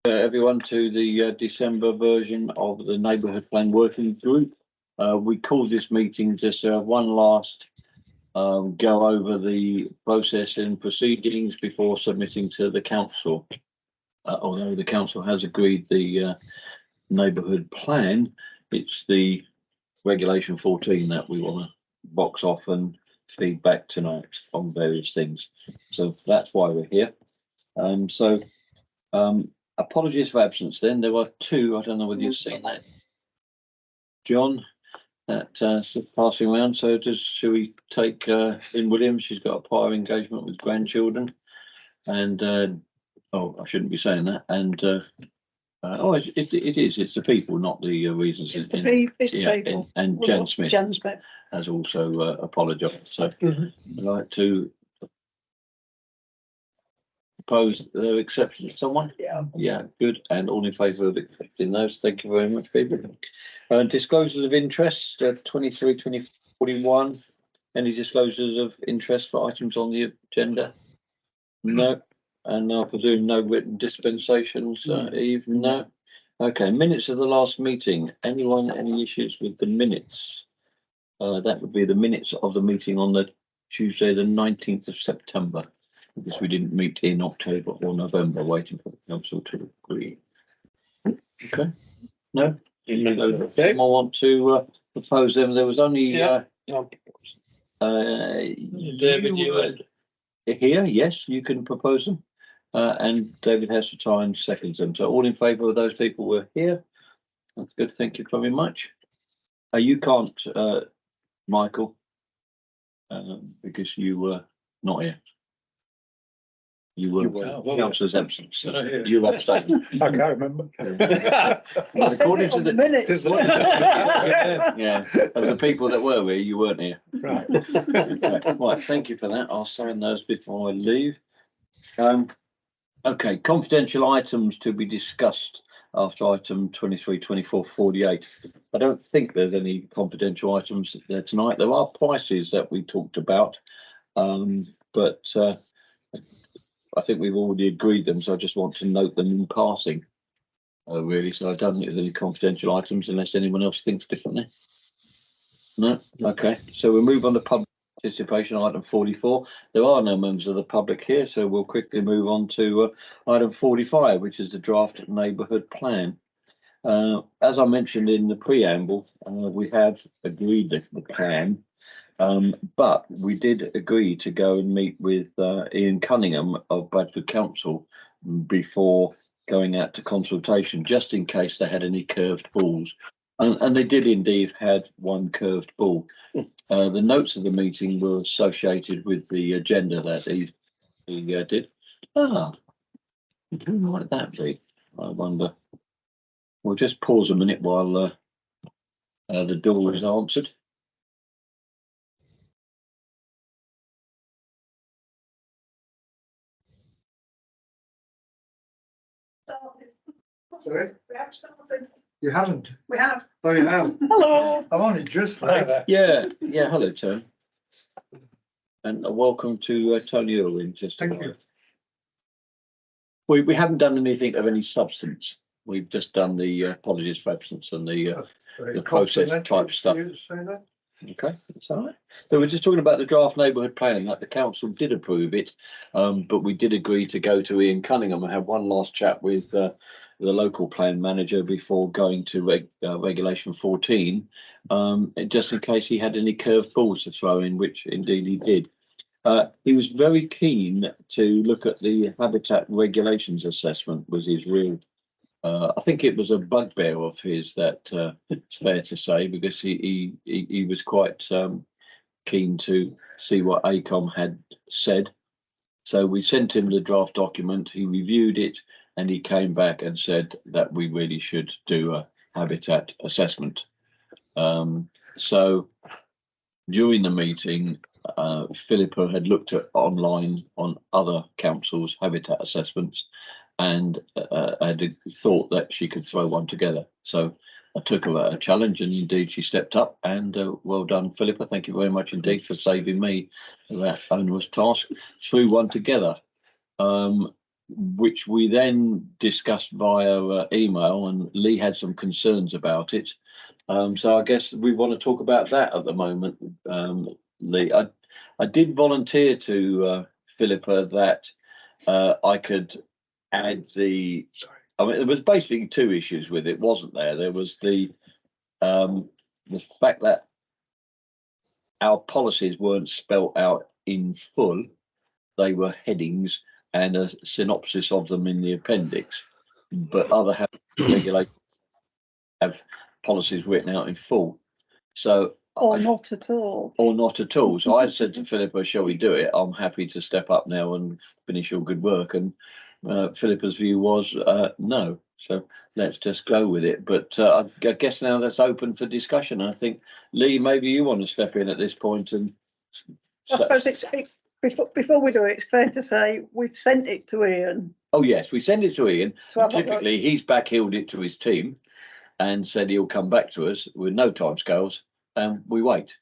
Everyone to the December version of the Neighbourhood Plan Working Group. We called this meeting just one last go over the process and proceedings before submitting to the council. Although the council has agreed the Neighbourhood Plan, it's the Regulation 14 that we want to box off and feedback tonight on various things. So that's why we're here. Apologies for absence then. There were two, I don't know whether you've seen that. John, that passing around. So shall we take Lynn Williams? She's got a prior engagement with grandchildren. And, I shouldn't be saying that. And, it is. It's the people, not the reasons. It's the people. And Jan Smith has also apologised. So I'd like to propose their exception. Someone? Yeah, good. And all in favour of accepting those. Thank you very much, people. Disclosures of interest, 23, 2041. Any disclosures of interest for items on the agenda? No. And I presume no written dispensations, Eve? No. Okay, minutes of the last meeting. Anyone, any issues with the minutes? That would be the minutes of the meeting on the Tuesday, the 19th of September. Because we didn't meet in October or November, waiting for the council to agree. Okay. No? Okay. I want to propose them. There was only David, you were here. Yes, you can propose them. And David has to try and second them. So all in favour of those people who are here. That's good. Thank you very much. You can't, Michael, because you were not here. You were councillor's absent. So you abstained. I can't remember. According to the minutes. Yeah, of the people that were here, you weren't here. Right. Okay. Right. Thank you for that. I'll sign those before I leave. Okay. Confidential items to be discussed after item 23, 24, 48. I don't think there's any confidential items there tonight. There are prices that we talked about, but I think we've already agreed them, so I just want to note them in passing, really. So I don't think there's any confidential items unless anyone else thinks differently. No? Okay. So we'll move on to public participation, item 44. There are no members of the public here, so we'll quickly move on to item 45, which is the draft neighbourhood plan. As I mentioned in the preamble, we have agreed the plan. But we did agree to go and meet with Ian Cunningham of Bradford Council before going out to consultation, just in case they had any curved balls. And they did indeed had one curved ball. The notes of the meeting were associated with the agenda that he did. Who might that be? I wonder. We'll just pause a minute while the door is answered. Sorry? We have started. You haven't? We have. Oh, you have? Hello. I'm only just late. Yeah. Hello, Tony. And welcome to Tony Irwin. Thank you. We haven't done anything of any substance. We've just done the apologies for absence and the process type stuff. Okay, that's all right. So we're just talking about the draft neighbourhood plan. Like the council did approve it, but we did agree to go to Ian Cunningham and have one last chat with the local plan manager before going to regulation 14, just in case he had any curved balls to throw in, which indeed he did. He was very keen to look at the habitat regulations assessment. Was his real I think it was a bugbear of his, that it's fair to say, because he was quite keen to see what ACOM had said. So we sent him the draft document, he reviewed it, and he came back and said that we really should do a habitat assessment. So during the meeting, Philippa had looked at online on other councils' habitat assessments, and had thought that she could throw one together. So I took her a challenge, and indeed she stepped up, and well done, Philippa. Thank you very much indeed for saving me that onerous task. Threw one together. which we then discussed via email, and Lee had some concerns about it. So I guess we want to talk about that at the moment, Lee. I did volunteer to Philippa that I could add the. I mean, there was basically two issues with it, wasn't there? There was the fact that our policies weren't spelt out in full; they were headings and a synopsis of them in the appendix. But other regulations have policies written out in full. So not at all. Or not at all. So I said to Philippa, shall we do it? I'm happy to step up now and finish your good work. And Philippa's view was no. So let's just go with it. But I guess now that's open for discussion. I think, Lee, maybe you want to step in at this point and. I suppose it's before we do it, it's fair to say we've sent it to Ian. Oh, yes, we send it to Ian. To have Typically, he's backheeled it to his team and said he'll come back to us with no timescales, and we wait.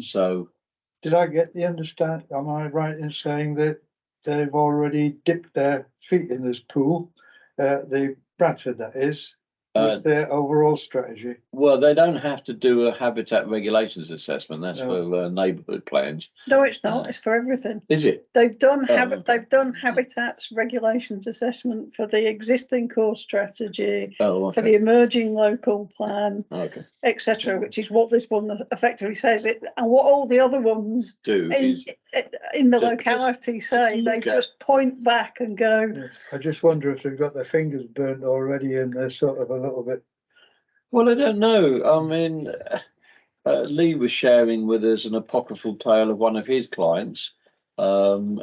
So, Did I get the understand? Am I right in saying that they've already dipped their feet in this pool? The Bradford, that is, with their overall strategy. Well, they don't have to do a habitat regulations assessment. That's No. for neighbourhood plans. No, it's not. It's for everything. Is it? They've done okay. They've done habitats regulations assessment for the existing core strategy, Oh, okay. for the emerging local plan, Okay. etc., which is what this one effectively says. It and what all the other ones Do in the locality say. They just point back and go. Yeah. I just wonder if they've got their fingers burnt already and they're sort of a little bit. Well, I don't know. I mean, Lee was sharing with us an apocryphal tale of one of his clients. So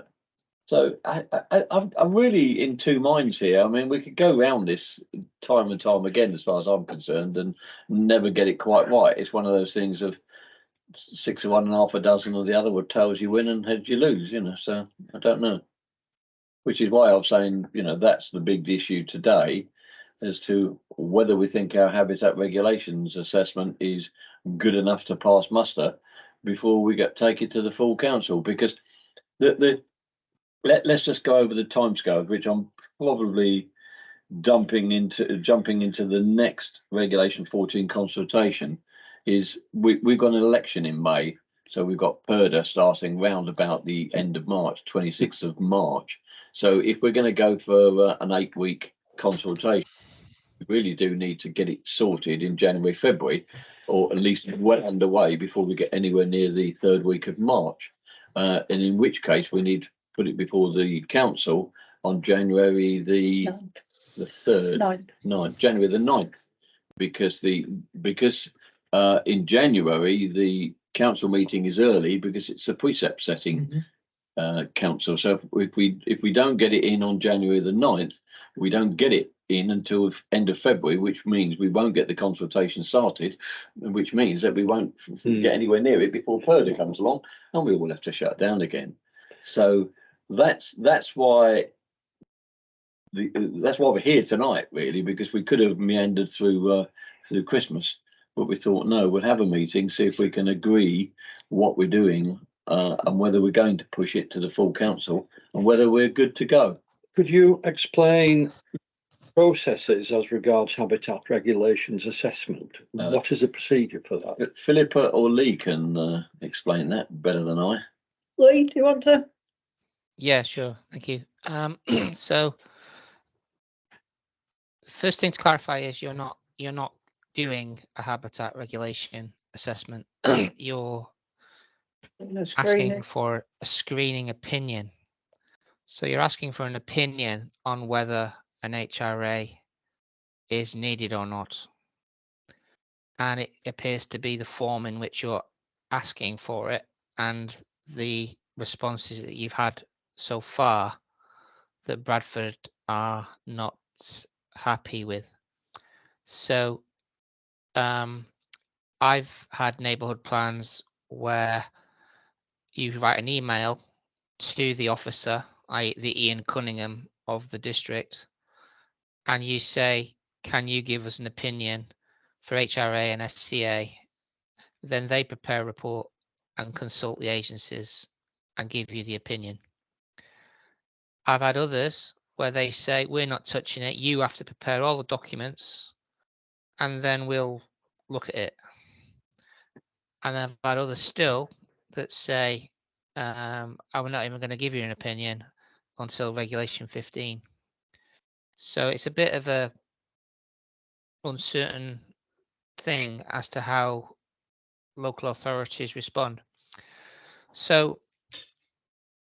I'm really in two minds here. I mean, we could go around this time and time again, as far as I'm concerned, and never get it quite right. It's one of those things of 6 of one and half a dozen of the other would tails you win and heads you lose, so I don't know. Which is why I'm saying, that's the big issue today as to whether we think our habitat regulations assessment is good enough to pass muster before we take it to the full council. Because let's just go over the timescale, which I'm probably jumping into the next regulation 14 consultation. Is we've got an election in May, so we've got PERDA starting round about the end of March, 26th of March. So if we're going to go for an 8-week consultation, we really do need to get it sorted in January, February, or at least well underway before we get anywhere near the 3rd week of March. And in which case we need to put it before the council on January the 3rd, 9th, January the 9th, because in January the council meeting is early because it's a precept setting council. So if we don't get it in on January the 9th, we don't get it in until end of February, which means we won't get the consultation started, which means that we won't get anywhere near it before PERDA comes along, and we will have to shut down again. So that's why we're here tonight, really, because we could have meandered through Christmas, but we thought, no, we'll have a meeting, see if we can agree what we're doing, and whether we're going to push it to the full council and whether we're good to go. Could you explain processes as regards habitat regulations assessment? What is the procedure for that? Philippa or Lee can explain that better than I. Lee, do you want to? Yeah, sure. Thank you. So first thing to clarify is you're not doing a habitat regulation assessment. You're asking for a screening opinion. So you're asking for an opinion on whether an HRA is needed or not. And it appears to be the form in which you're asking for it, and the responses that you've had so far that Bradford are not happy with. So I've had neighbourhood plans where you write an email to the officer, the Ian Cunningham of the district, and you say, can you give us an opinion for HRA and SCA? Then they prepare a report and consult the agencies and give you the opinion. I've had others where they say, we're not touching it, you have to prepare all the documents, and then we'll look at it. And I've had others still that say, I'm not even going to give you an opinion until Regulation 15. So it's a bit of a uncertain thing as to how local authorities respond. So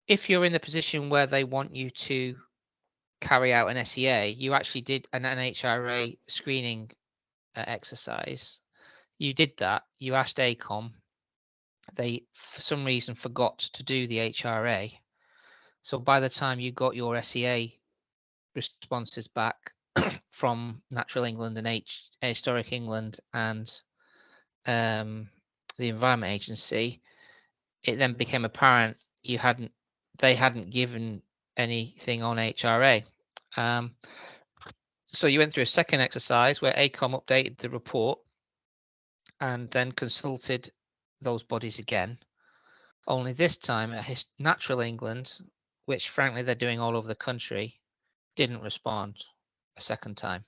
if you're in the position where they want you to carry out an SEA, you actually did an HRA screening exercise. You did that. You asked ACOM. They, for some reason, forgot to do the HRA. So by the time you got your SEA responses back from Natural England and Historic England and the Environment Agency, it then became apparent they hadn't given anything on HRA. So you went through a second exercise where ACOM updated the report and then consulted those bodies again. Only this time at Natural England, which frankly they're doing all over the country, didn't respond a second time.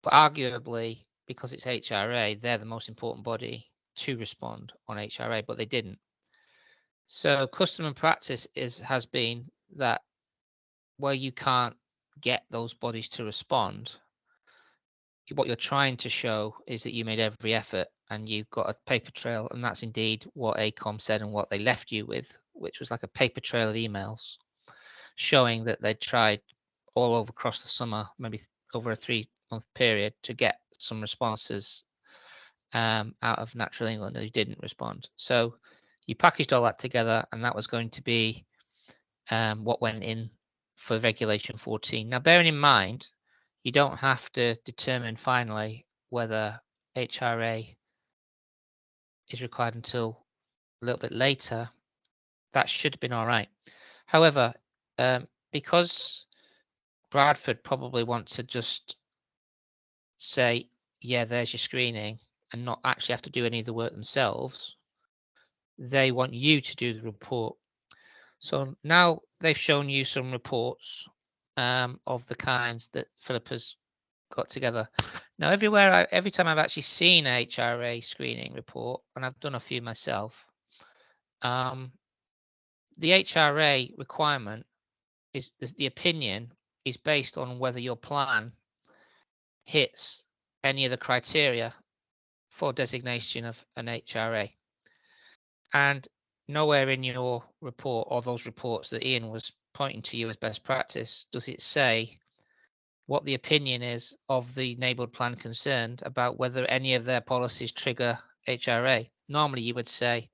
But arguably, because it's HRA, they're the most important body to respond on HRA, but they didn't. So custom and practice has been that where you can't get those bodies to respond, what you're trying to show is that you made every effort and you've got a paper trail, and that's indeed what ACOM said and what they left you with, which was like a paper trail of emails showing that they'd tried all over across the summer, maybe over a 3-month period, to get some responses out of Natural England, and they didn't respond. So you packaged all that together, and that was going to be what went in for Regulation 14. Now, bearing in mind, you don't have to determine finally whether HRA is required until a little bit later. That should have been all right. However, because Bradford probably want to just say, yeah, there's your screening, and not actually have to do any of the work themselves, they want you to do the report. So now they've shown you some reports of the kinds that Philip has got together. Now, every time I've actually seen a HRA screening report, and I've done a few myself, the HRA requirement is the opinion is based on whether your plan hits any of the criteria for designation of an HRA. And nowhere in your report or those reports that Ian was pointing to you as best practice does it say what the opinion is of the neighbourhood plan concerned about whether any of their policies trigger HRA. Normally you would say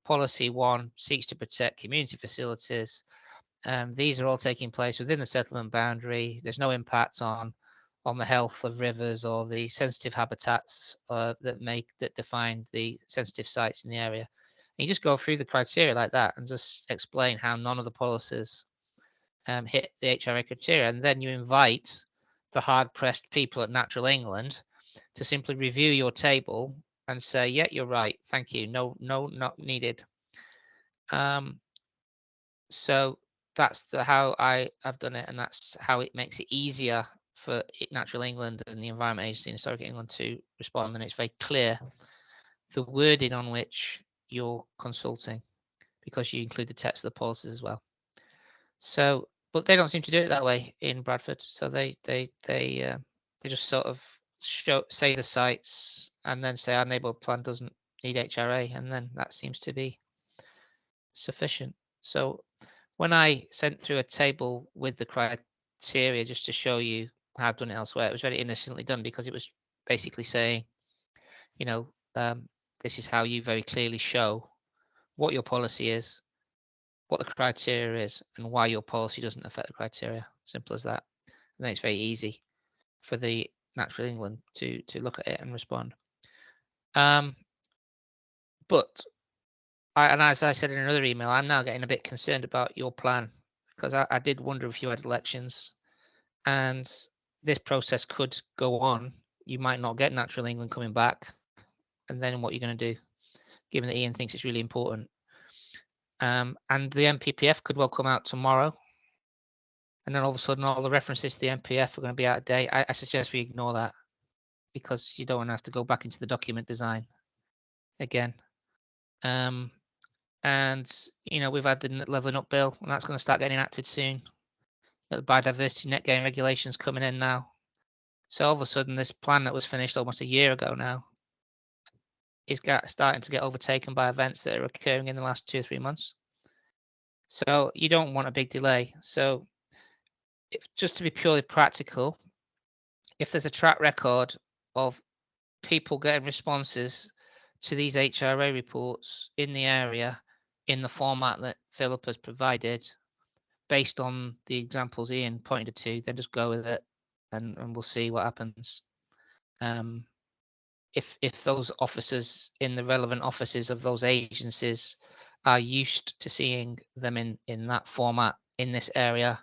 policy 1 seeks to protect community facilities. These are all taking place within the settlement boundary. There's no impact on the health of rivers or the sensitive habitats that define the sensitive sites in the area. And you just go through the criteria like that and just explain how none of the policies hit the HRA criteria, and then you invite the hard-pressed people at Natural England to simply review your table and say, yeah, you're right, thank you, no, not needed. So that's how I have done it, and that's how it makes it easier for Natural England and the Environment Agency and Historic England to respond, and it's very clear the wording on which you're consulting, because you include the text of the policies as well. So, but they don't seem to do it that way in Bradford. So they just sort of say the sites and then say our neighbourhood plan doesn't need HRA, and then that seems to be sufficient. So when I sent through a table with the criteria just to show you how I've done it elsewhere, it was very innocently done, because it was basically saying, you know, this is how you very clearly show what your policy is, what the criteria is, and why your policy doesn't affect the criteria. Simple as that. And then it's very easy for the Natural England to look at it and respond. But and as I said in another email, I'm now getting a bit concerned about your plan, because I did wonder if you had elections and this process could go on. You might not get Natural England coming back, and then what you're going to do, given that Ian thinks it's really important. And the MPPF could well come out tomorrow and then all of a sudden all the references to the MPF are going to be out of date. I suggest we ignore that, because you don't want to have to go back into the document design again. And we've had the levelling up bill, and that's going to start getting enacted soon. The biodiversity net gain regulations coming in now. So all of a sudden, this plan that was finished almost a year ago now is starting to get overtaken by events that are occurring in the last 2 or 3 months. So you don't want a big delay. So just to be purely practical, if there's a track record of people getting responses to these HRA reports in the area in the format that Philip has provided, based on the examples Ian pointed to, then just go with it, and we'll see what happens. If those officers in the relevant offices of those agencies are used to seeing them in that format in this area,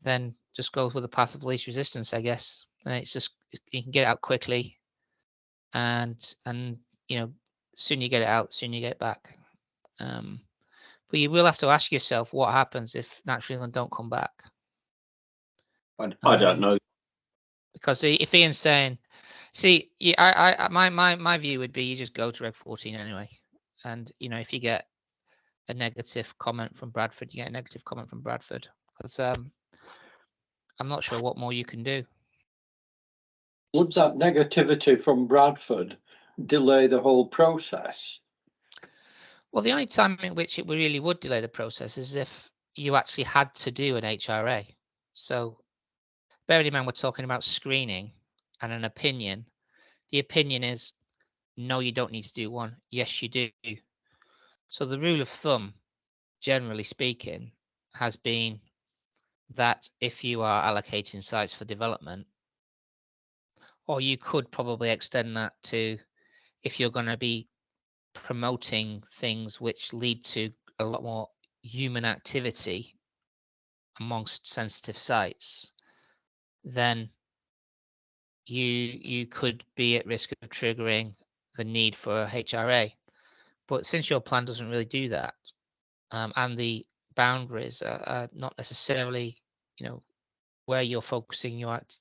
then just go with the path of least resistance, I guess. And it's just, you can get it out quickly, and soon you get it out, soon you get it back. But you will have to ask yourself what happens if Natural England don't come back. I don't know. Because if Ian's saying, see, my view would be you just go to Reg 14 anyway, and if you get a negative comment from Bradford, you get a negative comment from Bradford. Because I'm not sure what more you can do. Would that negativity from Bradford delay the whole process? Well, the only time in which it really would delay the process is if you actually had to do an HRA. So bearing in mind we're talking about screening and an opinion. The opinion is, no, you don't need to do one. Yes, you do. So the rule of thumb, generally speaking, has been that if you are allocating sites for development, or you could probably extend that to if you're going to be promoting things which lead to a lot more human activity amongst sensitive sites, then you could be at risk of triggering the need for a HRA. But since your plan doesn't really do that, and the boundaries are not necessarily, where you're focusing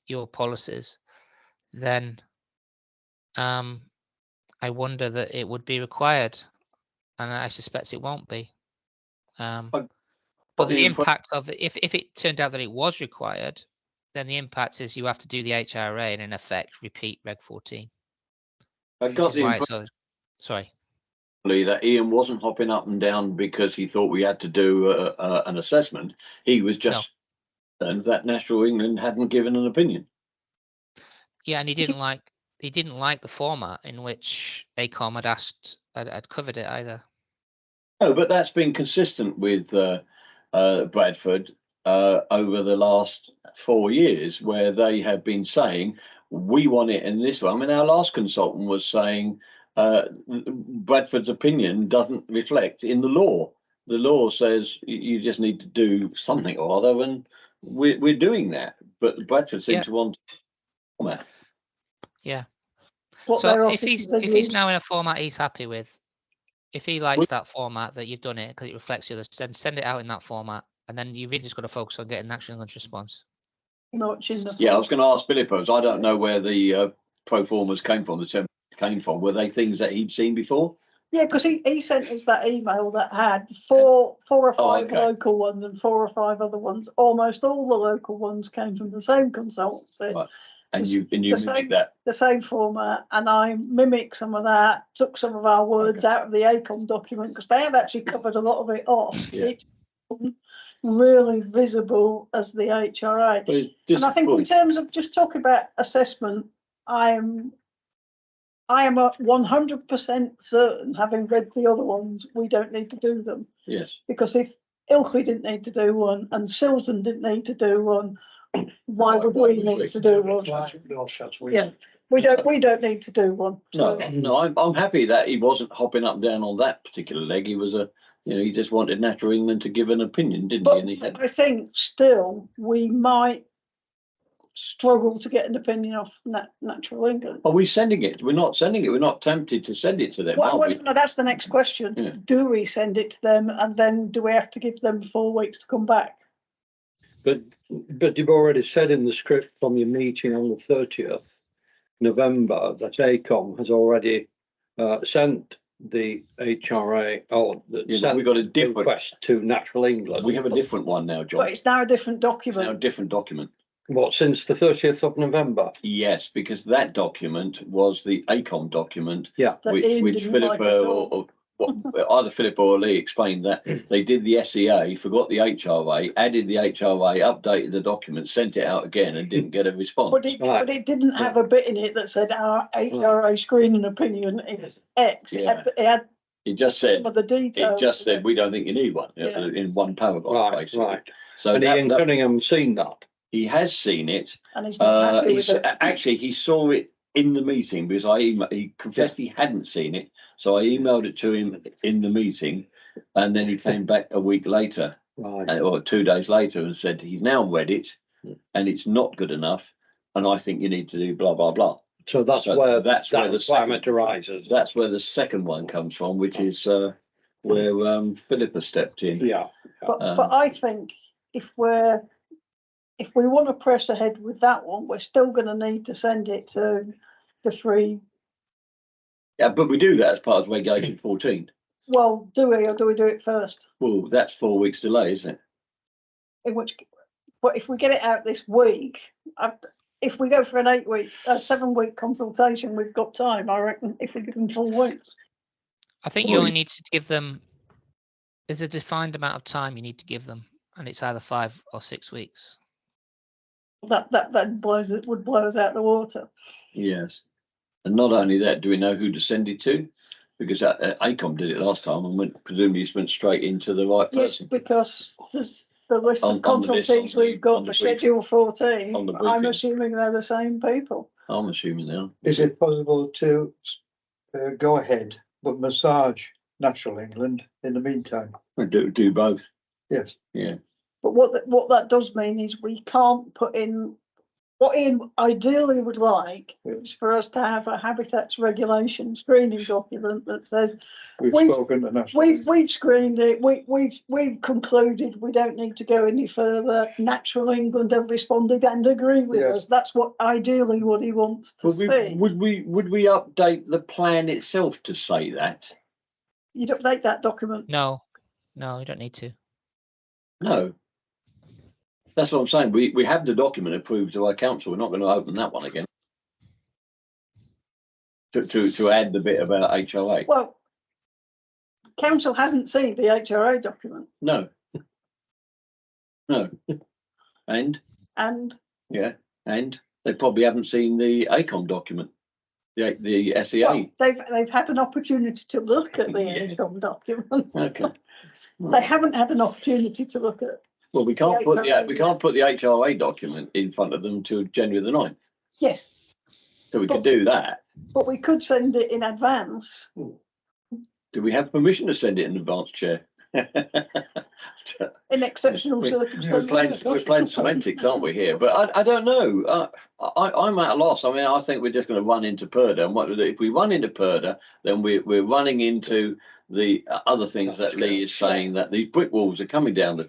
your policies, then I wonder that it would be required, and I suspect it won't be. But the impact of it, if it turned out that it was required, then the impact is you have to do the HRA and in effect repeat Reg 14. I got the impression sorry. That Ian wasn't hopping up and down because he thought we had to do an assessment. He was just concerned that Natural England hadn't given an opinion. Yeah, and he didn't like the format in which ACOM had covered it either. Oh, but that's been consistent with Bradford over the last 4 years, where they have been saying we want it in this way. I mean, our last consultant was saying Bradford's opinion doesn't reflect in the law. The law says you just need to do something or other, and we're doing that. But Bradford seems to want format. Yeah. So if he's now in a format he's happy with, if he likes that format that you've done it because it reflects the others, then send it out in that format, and then you've really just got to focus on getting Natural England's response. Yeah, I was going to ask Philippos. I don't know where the pro formas came from. The term came from. Were they things that he'd seen before? Yeah, because he sent us that email that had four or five local ones and 4 or 5 other ones. Almost all the local ones came from the same consultancy. Right. And you mimic that. The same format, and I mimic some of that, took some of our words out of the ACOM document, because they have actually covered a lot of it off. Yeah. It wasn't really visible as the HRA. And I think in terms of just talking about assessment, I am 100% certain, having read the other ones, we don't need to do them. Yes. Because if Ilkley didn't need to do one and Silsden didn't need to do one, why would we need to do one? Yeah, we don't need to do one. So. No, I'm happy that he wasn't hopping up and down on that particular leg. He was he just wanted Natural England to give an opinion, didn't he? And he had... I think still we might struggle to get an opinion off Natural England. Are we sending it? We're not sending it. We're not tempted to send it to them. Well, no, that's the next question. Yeah. Do we send it to them, and then do we have to give them 4 weeks to come back? But you've already said in the script from your meeting on the 30th November that ACOM has already sent the HRA or we got a the different, request to Natural England. we have a different one now, John. But it's now a different It's now a document. different document. What, since the 30th of November? Yes, because that document was the ACOM document. Yeah. That Which Ian didn't like Philippa at all. either Philippa or Lee explained that they did the SEA, forgot the HRA, added the HRA, updated the document, sent it out again and didn't get a response. But it didn't have a bit in it that said our HRA screening opinion is X. Yeah. It had It just said, some of the details. it just said, we don't think you need one in one paragraph, Right, basically. right. So And Ian Cunningham seen that? he has seen it. And he's not happy with it. Actually, he saw it in the meeting because he confessed he hadn't seen it. So I emailed it to him in the meeting, and then he came back a week later, Right. or 2 days later, and said he's now read it, and it's not good enough, and I think you need to do blah blah blah. So that's So where that's where that the requirement second- arises. That's where the second one comes from, which is where Philippa stepped in. Yeah. But I think if we want to press ahead with that one, we're still going to need to send it to the three. Yeah, but we do that as part of Regulation 14. Well, do we, or do we do it first? Well, that's 4 weeks delay, isn't it? In which, but if we get it out this week, if we go for an 7-week consultation, we've got time, I reckon, if we give them 4 weeks. I think you only need to give them, there's a defined amount of time you need to give them, and it's either 5 or 6 weeks. That would blow us out the water. Yes. And not only that, do we know who to send it to? Because ACOM did it last time and presumably went straight into the right Yes, person. because there's the list On of the list, consultees on the- we've got on the for briefing. Schedule 14. On the I'm briefing. assuming they're the same people. I'm assuming now. Is it possible to go ahead but massage Natural England in the meantime? Do both. Yes. Yeah. But what that does mean is we can't put in, what Ian ideally would like is for us to have a habitats regulation screening document that says We've We've- spoken to Natural England. we've screened it, we've concluded we don't need to go any further. Natural England have responded and agree with Yes. us. That's what ideally what he wants to see. Would we update the plan itself to say that? You'd update that document. No, you don't need to. No. That's what I'm saying. We have the document approved to our council. We're not going to open that one again. To add the bit about HOA. Well, council hasn't seen the HRA document No. No. And and and they probably haven't seen the ACOM document, the SEA. well, they've had an opportunity to look at the Yeah. income document. Okay. They haven't had an opportunity to look at. Well, we can't The put HRA, we can't put the HRA document in front of them till January the 9th. Yes, So we could do that. but we could send it in advance. Do we have permission to send it in advance, Chair? In exceptional We're circumstances. playing semantics, aren't we here? But I don't know. I'm at a loss. I mean, I think we're just going to run into Purda, and if we run into Purda, then we're running into the other things that Lee is saying, that these brick walls are coming down the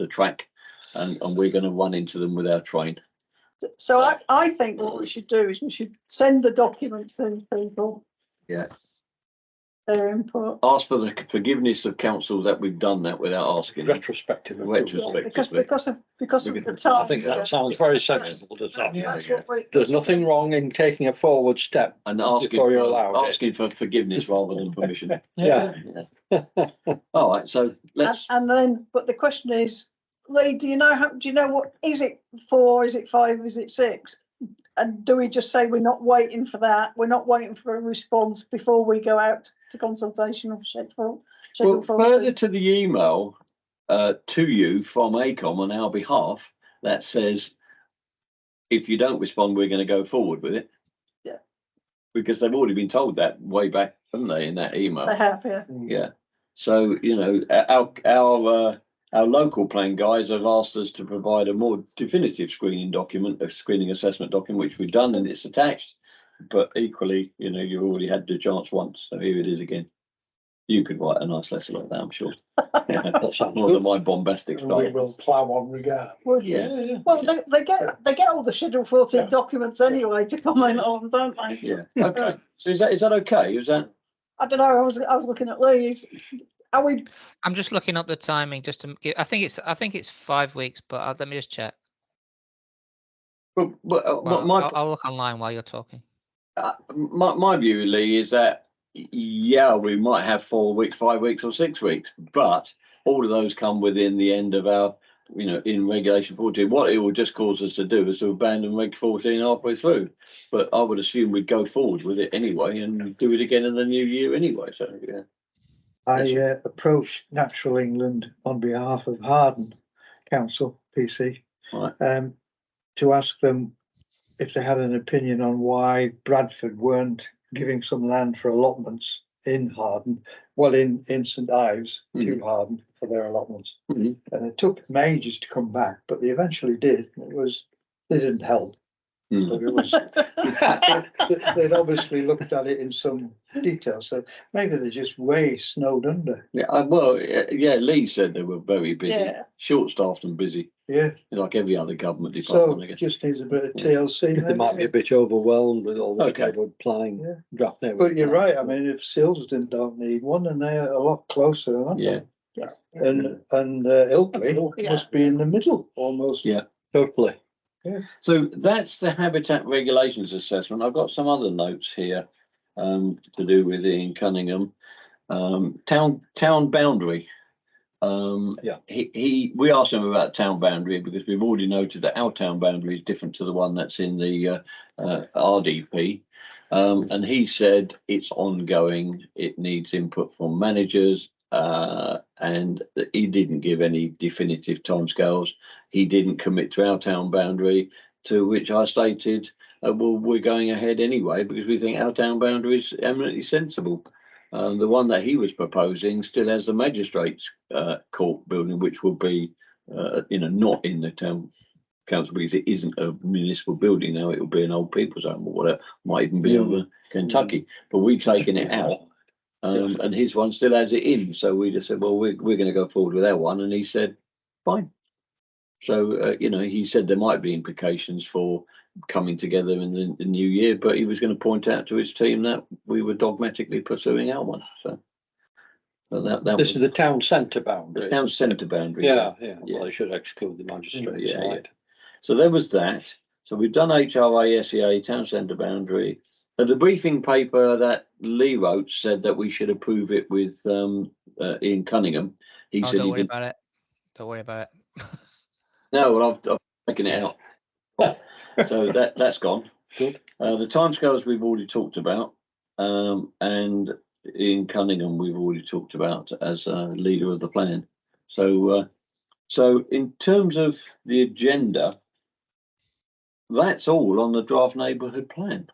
track, and we're going to run into them with our train. So I think what we should do is we should send the documents to people. Yeah. Their input. Ask for the forgiveness of council that we've done that without asking. Retrospective. Retrospective. Because of the Because time. I think that sounds very sensible, does that? That's what we- There's nothing wrong in taking a forward step. And asking Before you're allowed it. asking for forgiveness rather than permission. Yeah. All right, so let's. And then, but the question is, Lee, do you know what, is it 4, is it 5, is it 6? And do we just say we're not waiting for that? We're not waiting for a response before we go out to consultation of schedule. Well, further to the email to you from ACOM on our behalf that says, if you don't respond, we're going to go forward with it. Yeah. Because they've already been told that way back, haven't they, in that email? They have, yeah. Yeah. So, you know, our local plan guys have asked us to provide a more definitive screening document, a screening assessment document, which we've done and it's attached. But equally, you know, you already had the chance once, so here it is again. You could write a nice letter like that, I'm sure. Yeah, That sounds more good. than my bombastic And we style. will plough on regard. Would Yeah. you? Well, they get all the Schedule 14 documents anyway to comment on, don't they? Yeah, okay. So is that okay? Is that? I don't know, I was looking at these. Are we, I'm just looking up the timing just to I think it's 5 weeks, but let me just check. But Well, I'll look online while you're talking. my view, Lee, is that yeah, we might have 4 weeks, 5 weeks, or 6 weeks, but all of those come within the end of our, in Regulation 14. What it will just cause us to do is to abandon Reg 14 halfway through. But I would assume we'd go forward with it anyway and do it again in the new year anyway. So yeah. I approached Natural England on behalf of Harden Council, PC, Right. to ask them if they had an opinion on why Bradford weren't giving some land for allotments in Harden, well, in St Ives to Harden for their allotments. Mhm. And it took them ages to come back, but they eventually did. They didn't help. Mm. But it was, they'd obviously looked at it in some detail, so maybe they're just way snowed under. Yeah, yeah, Lee said they were very busy, Yeah. short-staffed and busy, Yeah, like every other government department, so I guess. just needs a bit of Yeah. TLC. They might be a bit overwhelmed with all the Okay. neighbourhood planning Yeah. draft neighbourhood. But you're plan. right, I mean, if Silsden don't need one, and they're a lot closer, aren't Yeah. they? And Ilkley Yeah. must be in the middle almost. Yeah. Totally. So that's the habitat regulations assessment. I've got some other notes here to do with Ian Cunningham. Town boundary. Yeah. We asked him about town boundary because we've already noted that our town boundary is different to the one that's in the RDP. And he said it's ongoing. It needs input from managers. And he didn't give any definitive timescales. He didn't commit to our town boundary, to which I stated, well, we're going ahead anyway because we think our town boundary is eminently sensible. The one that he was proposing still has the magistrates' court building, which will be, not in the town council because it isn't a municipal building now. It will be an old people's home or whatever, might even be over Kentucky. But we've taken it out. And his one still has it in. So we just said, well, we're going to go forward with our one. And he said, fine. So, he said there might be implications for coming together in the new year, but he was going to point out to his team that we were dogmatically pursuing our one. So that This was is the town centre the boundary. town centre boundary. Yeah. Well, they should exclude the magistrate Yeah, side. So there was that. So we've done HRA, SEA, town centre boundary. The briefing paper that Lee wrote said that we should approve it with Ian Cunningham. He said Don't he worry didn't. about it. Don't worry about it. No, well, I've taken it out. So that's gone. Good. The timescales we've already talked about, and Ian Cunningham we've already talked about as leader of the plan. So in terms of the agenda, that's all on the draft neighbourhood plan.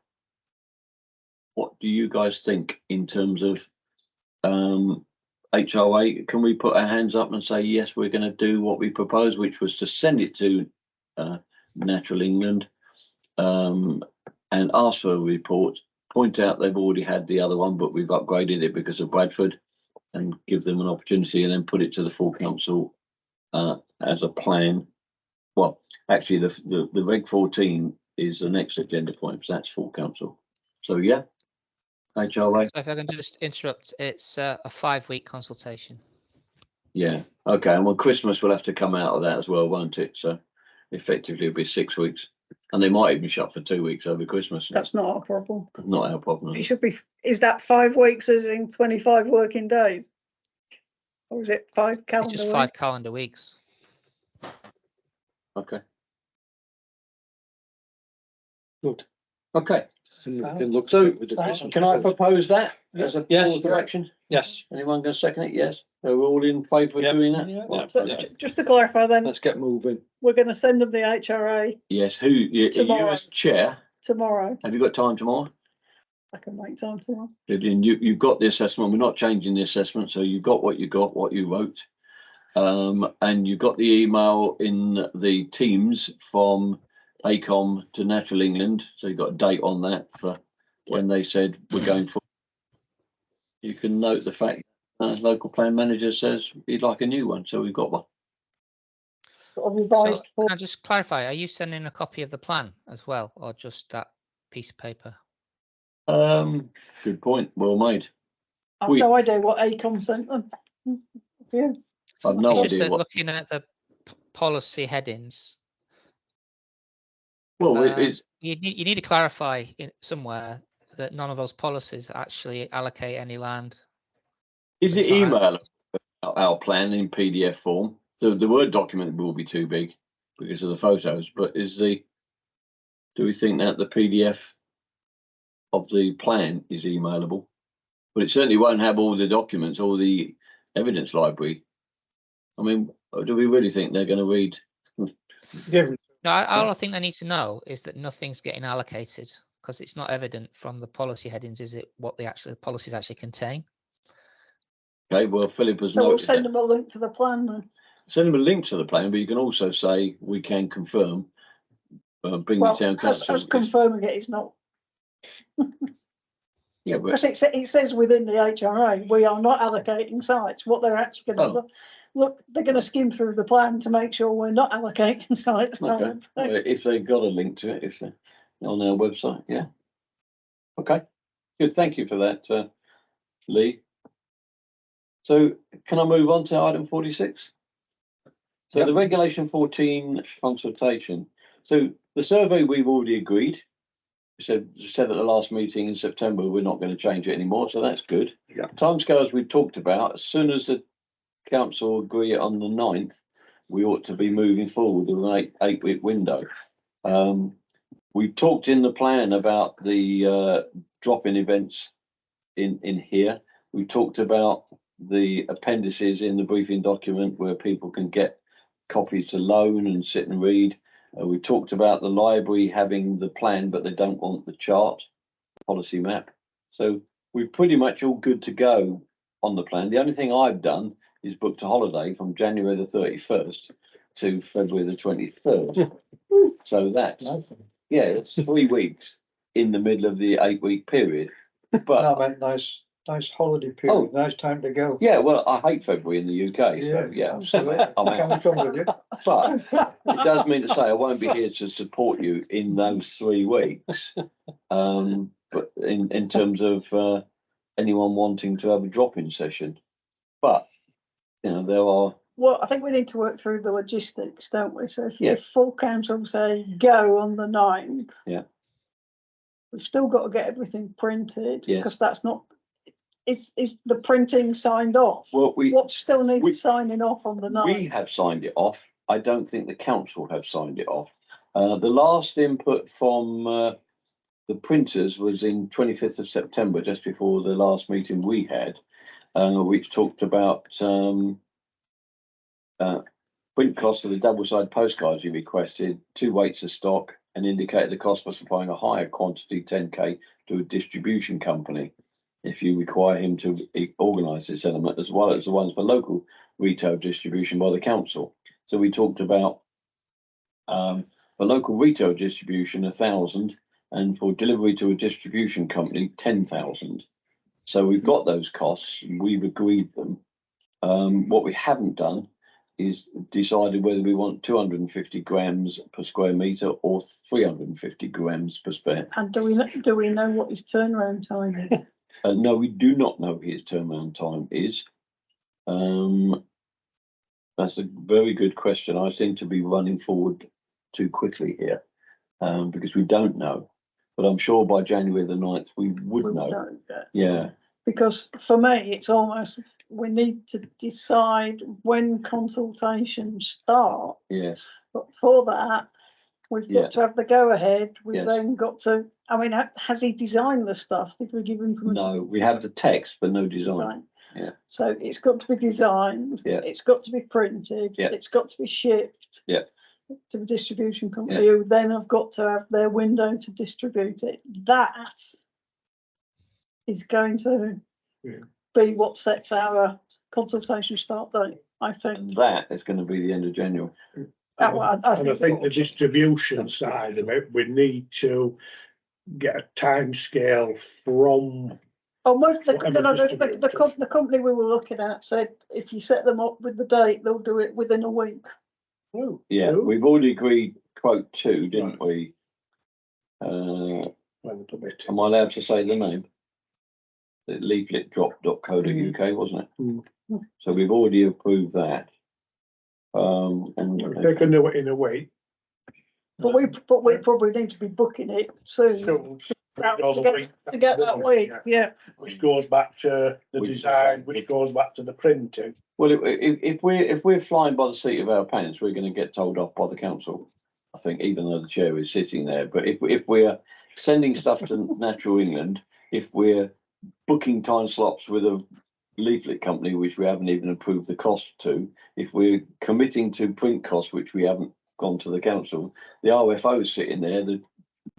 What do you guys think in terms of HRA? Can we put our hands up and say, yes, we're going to do what we proposed, which was to send it to Natural England and ask for a report, point out they've already had the other one, but we've upgraded it because of Bradford, and give them an opportunity and then put it to the full council as a plan. Well, actually, the Reg 14 is the next agenda point, so that's full council. So yeah. HRA. So if I can just interrupt, it's a 5-week consultation. Yeah. Okay. And well, Christmas will have to come out of that as well, won't it? So effectively it'll be 6 weeks. And they might even shut for 2 weeks over Christmas. that's not our problem. Not our problem. It should be, is that 5 weeks as in 25 working days? Or is it 5 It's calendar just weeks? 5 calendar weeks. Okay. Good. Okay. So we can look So at it with the Christmas can I proposal. propose that as a Yes. call to action? Yes. Anyone going to second it? Yes. So we're all in favour of Yep. doing that? Yeah. Right, So okay. just to clarify then, Let's get moving. we're going to send them the HRA Yes. Who? You Tomorrow. as chair. tomorrow. Have you got time tomorrow? I can make time tomorrow. You've got the assessment. We're not changing the assessment, so you've got what you got, what you wrote, and you got the email in the Teams from ACOM to Natural England. So you've got a date on that for when they said we're going for. You can note the fact Local plan manager says he'd like a new one, so we've got one. Got a So revised can I just clarify, are you sending a copy of the plan as well, or just that piece of paper? Good point, well made. I've we- no idea what ACOM sent them. Yeah, I've no It's just idea that what, looking at the policy headings, well, it's, you need to clarify somewhere that none of those policies actually allocate any land. is it It's not email our plan in PDF form? The Word document will be too big because of the photos, but do we think that the PDF of the plan is emailable? But it certainly won't have all the documents, all the evidence library. I mean, do we really think they're going to read? Given No, all I think they need to know is that nothing's getting allocated, because it's not evident from the policy headings, is it, what the policies actually contain? Okay, well, Philip has so we'll noted send that. them a link to the plan then. Send them a link to the plan, but you can also say we can confirm. Bingley Well, Town Council. as confirming it is not, Yeah, but because it says within the HRA, we are not allocating sites. What they're actually going to look, they're going to skim through the plan to make sure we're not allocating sites. okay. Well, if they've got a link to it, if they're on our website, yeah. Okay, good. Thank you for that, Lee. So can I move on to item 46? So the regulation 14 consultation. So the survey we've already agreed. We said at the last meeting in September, we're not going to change it anymore. So that's good. Yeah. Timescales we talked about, as soon as the council agree on the 9th, we ought to be moving forward with an eight-week window. We talked in the plan about the drop-in events in here. We talked about the appendices in the briefing document where people can get copies to loan and sit and read. We talked about the library having the plan, but they don't want the chart, policy map. So we're pretty much all good to go on the plan. The only thing I've done is booked a holiday from January the 31st to February the 23rd. So that's, yeah, it's 3 weeks in the middle of the 8-week period. But that meant nice holiday period, nice time to go. yeah, well, I hate February in the UK, so yeah. Absolutely. I'm out. Can we come with you? But it does mean to say I won't be here to support you in those 3 weeks. But in terms of anyone wanting to have a drop-in session, but you know there are. Well, I think we need to work through the logistics, don't we? So Yeah. if full council say go on the 9th. Yeah. We've still got to get everything printed, Yes. because that's not, is the printing signed off? Well, What still we- needs signing off on the 9th? we have signed it off. I don't think the council have signed it off. The last input from the printers was in 25th of September, just before the last meeting we had, which talked about print cost of the double-sided postcards you requested, 2 weights of stock, and indicated the cost for supplying a higher quantity, 10k, to a distribution company if you require him to organise this element, as well as the ones for local retail distribution by the council. So we talked about for local retail distribution 1,000, and for delivery to a distribution company 10,000. So we've got those costs, we've agreed them. What we haven't done is decided whether we want 250 grams per square metre or 350 grams per square. And do we know what his turnaround time is? No, we do not know his turnaround time is. That's a very good question. I seem to be running forward too quickly here, because we don't know. But I'm sure by January the 9th we would know. Yeah. Because for me, it's almost, we need to decide when consultations start. Yes. But for that, we've got to have the go-ahead. We've Yes. then got to, I mean, has he designed the stuff? Did we give him permission? No, we have the text, but no design. Yeah. So it's got to be designed. Yeah. It's got to be printed. Yeah. It's got to be shipped. Yeah. To the distribution company, who then have got to have their window to distribute it. That is going to be what sets our consultation start date, I think. And that is going to be the end of January. I think the distribution side of it, we need to get a timescale from Oh, most, Whatever the company we were looking at said if you set them up with the date, they'll do it within a week. Oh, Yeah, oh. we've already agreed quote 2, didn't we? Well, a bit. Am I allowed to say the name? The leafletdrop.co.uk, wasn't it? Mm. So we've already approved that. And They can do it in a week. But we probably need to be booking it soon So, to get that week. Yeah. Which goes back to the We- design, which goes back to the printing. well, if we're flying by the seat of our pants, we're going to get told off by the council. I think, even though the chair is sitting there. But if we're sending stuff to Natural England, if we're booking time slots with a leaflet company, which we haven't even approved the cost to, if we're committing to print costs, which we haven't gone to the council, the RFO's sitting there, the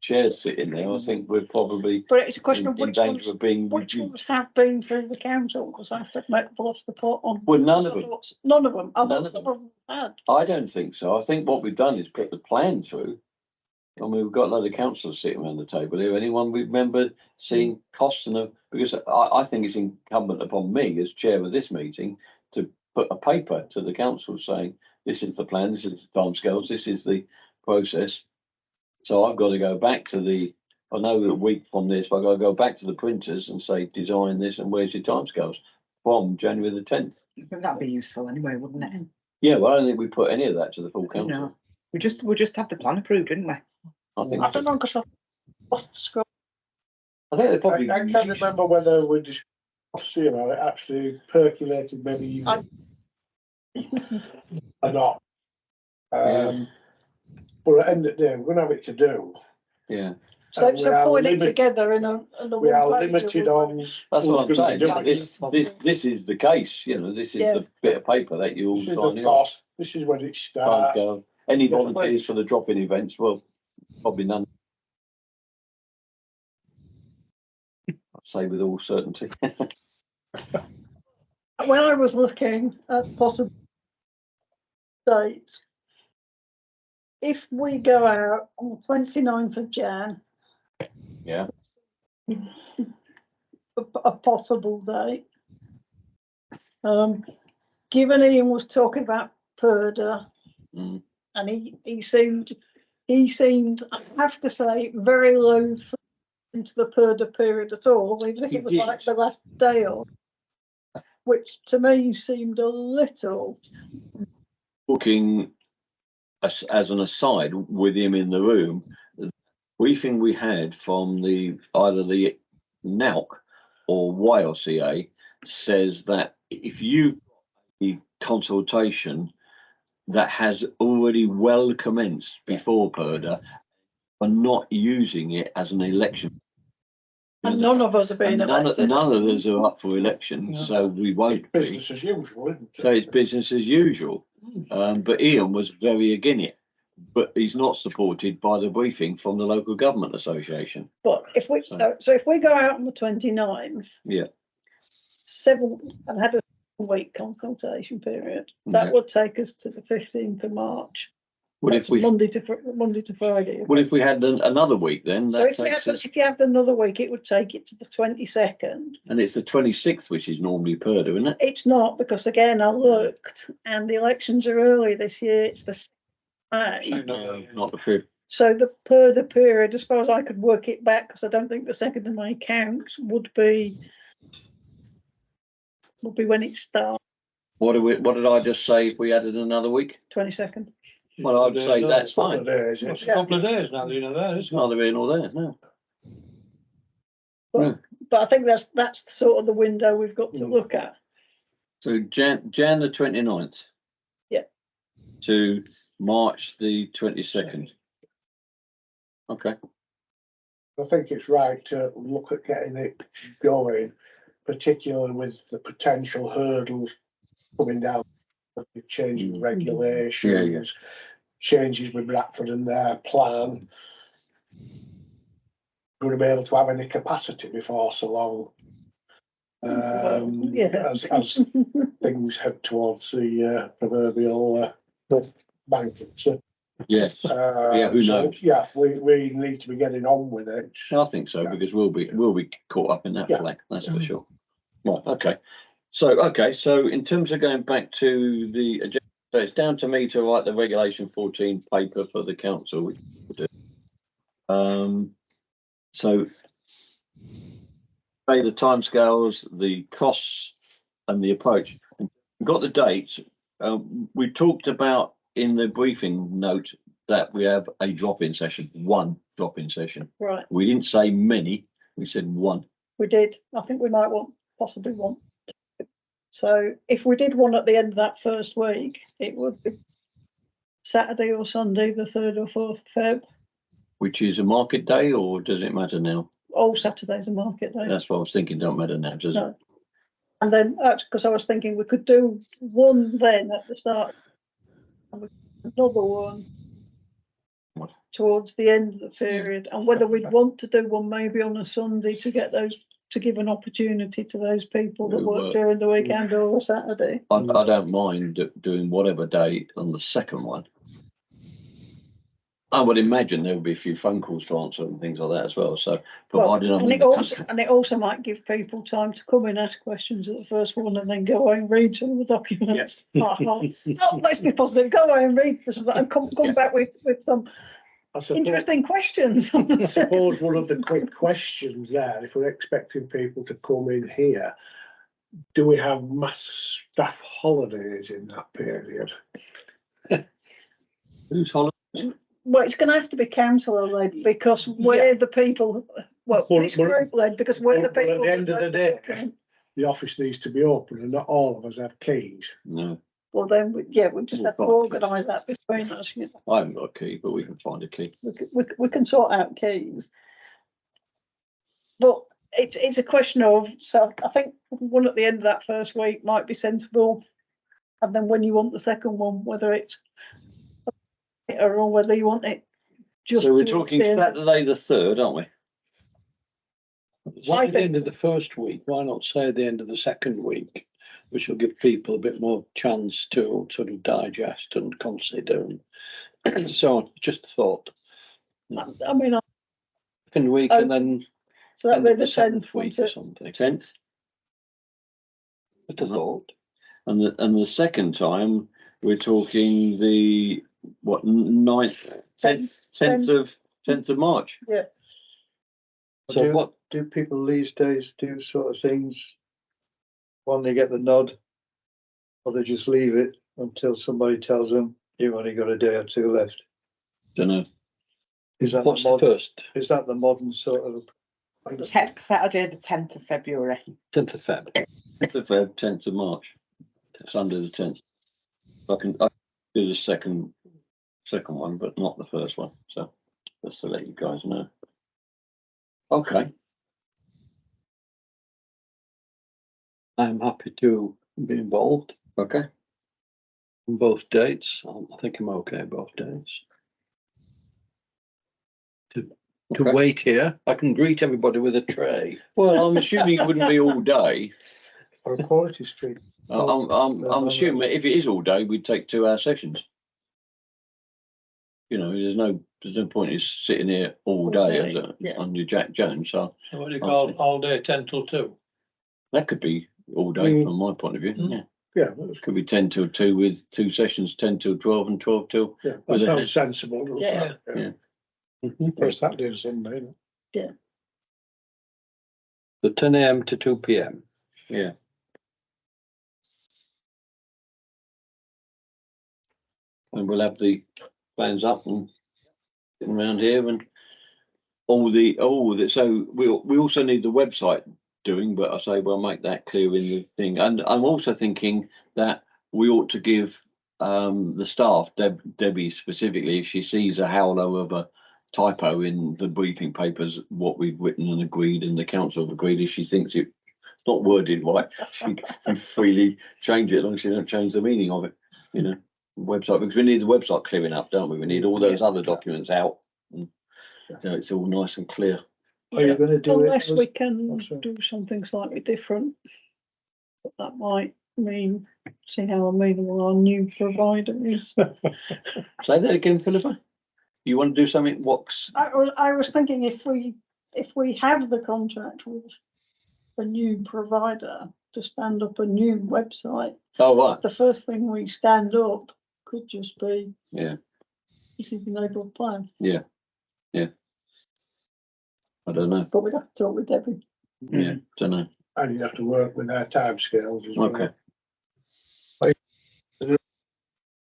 chair's sitting there, I think we're probably But it's a question in of which danger ones, of being which reduced. ones have been through the council, because I think I've lost the plot on. Well, none of them. None of them. I None thought of some them. of them had. I don't think so. I think what we've done is put the plan through. I mean, we've got a lot of councillors sitting around the table here. Anyone we remember seeing costs because I think it's incumbent upon me as chair of this meeting to put a paper to the council saying, this is the plan, this is the timescales, this is the process. So I've got to go back to I know a week from this, but I've got to go back to the printers and say, design this and where's your timescales from January the 10th. That'd be useful anyway, wouldn't it? Yeah, well, I don't think we put any of that to the full council. No. We'll just have the plan approved, didn't we? I think I don't know, because I've lost the scroll. I think they probably. I can't remember whether we discussed, you know, it actually percolated maybe or not. But at the end of the day, we're gonna have it to do. Yeah, So we are putting it limited- together in a We are one-pager limited would- on. that's what I'm who's gonna saying. be Yeah, doing it. this is the case. You know, this is Yeah. the bit of paper that you're all This is the signing off. cost, this is when it starts. Timescale. Any Yeah. volunteers for the drop-in events? Well, probably none. I'd say with all certainty. When I was looking at possible dates, if we go out on the 29th of Jan, Yeah. a possible date. Given Ian was talking about Purda, Mm. and he seemed, I have to say, very loath into the Purda period at all, even if He it was did. like the last day or, which to me seemed a little. Booking as an aside with him in the room, the briefing we had from either the NAUC or YLCA says that if you the consultation that has already well commenced before Purda are not using it as an election. And none of us are being And elected. none of us are up for election, No. so we won't be. Business as usual, isn't it? So it's business as usual. But Ian was very against it. But he's not supported by the briefing from the local government association. But if we, so if we go out on the 29th. Yeah. And had a 7-week consultation period, that Yeah. would take us to the 15th of March. Well, That's if we Monday to Friday. well, if we had another week, then So that if you takes had, us, if you had another week, it would take it to the 22nd. and it's the 26th, which is normally Purda, isn't it? It's not, because again, I looked and the elections are early this year. It's the 6th of May. No, not the 5th. So the Purda period, as far as I could work it back, because I don't think the 2nd of May counts, would be when it starts, What did I just say if we added another week? 22nd. Well, I'd say that's fine. Days, It's it's a couple of days now, you know, that It's isn't it? neither here nor there, no. But I think that's sort of the window we've got to Mm. look at. So Jan the 29th. Yeah. To March the 22nd. Okay. I think it's right to look at getting it going, particularly with the potential hurdles coming down, the changing regulations, changes with Bradford and their plan. Going to be able to have any capacity before so long. Yeah. As things head towards the proverbial bankruptcy. Yes, Yeah, who so, knows? Yeah, we need to be getting on with it. I think so, because we'll be caught up in that Yeah. flag, that's for sure. Right, okay. So in terms of going back to the agenda, so it's down to me to write the regulation 14 paper for the council, which we'll do. So say the timescales, the costs and the approach. We've got the dates. We talked about in the briefing note that we have a drop-in session, one drop-in session. Right, We didn't say many, we said one. we did. I think we might possibly want. So if we did one at the end of that first week, it would be Saturday or Sunday, the 3rd or 4th Feb. Which is a market day, or does it matter now? All Saturdays are market day. That's what I was thinking, don't matter now, does it? No. And then that's because I was thinking we could do one then at the start, and another one What? towards the end of the period, and whether we'd want to do one maybe on a Sunday to get those, to give an opportunity to those people that Who work work. during the weekend or a Saturday. I don't mind doing whatever day on the second one. I would imagine there would be a few phone calls to answer and things like that as well, so provided I'm and in it the also country. and it also might give people time to come and ask questions at the first one and then go away and read some of the documents. Let's be positive. Go away and read this and come back with some I suppose, interesting questions. I suppose one of the quick questions there, if we're expecting people to come in here, do we have mass staff holidays in that period? Who's holiday? Well, it's going to have to be councillor led because we're the people. Well, it's group led because we're the people. At the end of the day, document. the office needs to be open, and not all of us have keys. No, Well, then, we just have to We'll find organise that between us. You know. I haven't got a key, but we can find a key. We can sort out keys. But it's a question of, so I think one at the end of that first week might be sensible. And then when you want the second one, whether it's or whether you want it just. So we're towards talking the end. Saturday the 3rd, aren't we? Why I at the think end of the first week? Why not say the end of the second week? Which will give people a bit more chance to sort of digest and consider. And so just a thought. I mean, Second week and then so that'd end be of the the seventh 10th week or something. 10th. Just a thought. And the second time we're talking the what 9th, 10th of March. Yeah. So what? Do people these days do sort of things when they get the nod, or they just leave it until somebody tells them you've only got a day or two left? Don't know. Is that What's the the modern? first? Is that the modern sort of? Saturday, the 10th of February. 10th of Feb. 10th of Feb, 10th of March, Sunday the 10th. I can do the second one, but not the first one. So just to let you guys know. Okay. I'm happy to be involved Okay. on both dates. I think I'm okay both dates. To Okay. wait here, I can greet everybody with a tray. Well, I'm assuming it wouldn't be all day. Or a quality street? I'm assuming if it is all day, we'd take 2-hour sessions. You know, there's no point in sitting here all day on your Jack Jones. So What do you call all day, 10 till 2? that could be all day from my point of view. Yeah. Yeah, that's, Could be 10 till 2 with 2 sessions, 10 till 12 and 12 till. yeah, that With a sounds sensible, doesn't Yeah. it? Yeah. For a Saturday and Sunday. So 10 a.m. to 2 p.m. Yeah. And we'll have the plans up and sitting around here and so we also need the website doing, but I say we'll make that clear in the thing. And I'm also thinking that we ought to give the staff, Debbie specifically, if she sees a howler of a typo in the briefing papers, what we've written and agreed and the council have agreed, if she thinks it's not worded right, she can freely change it as long as she don't change the meaning of it, you know, website, because we need the website clearing up, don't we? We need all those other documents out, and so it's all nice and clear. Are you going to do it? Unless we can sorry. do something slightly different. But that might mean See how amenable our new provider is. Say that again, Philippa. You want to do something? What's I was thinking if we have the contract with a new provider to stand up a new website, right? the first thing we stand up could just be, Yeah. this is the neighbourhood plan, I don't know. but we'd have to talk with Debbie. Yeah, don't know. And you have to work with their timescales as well. Okay.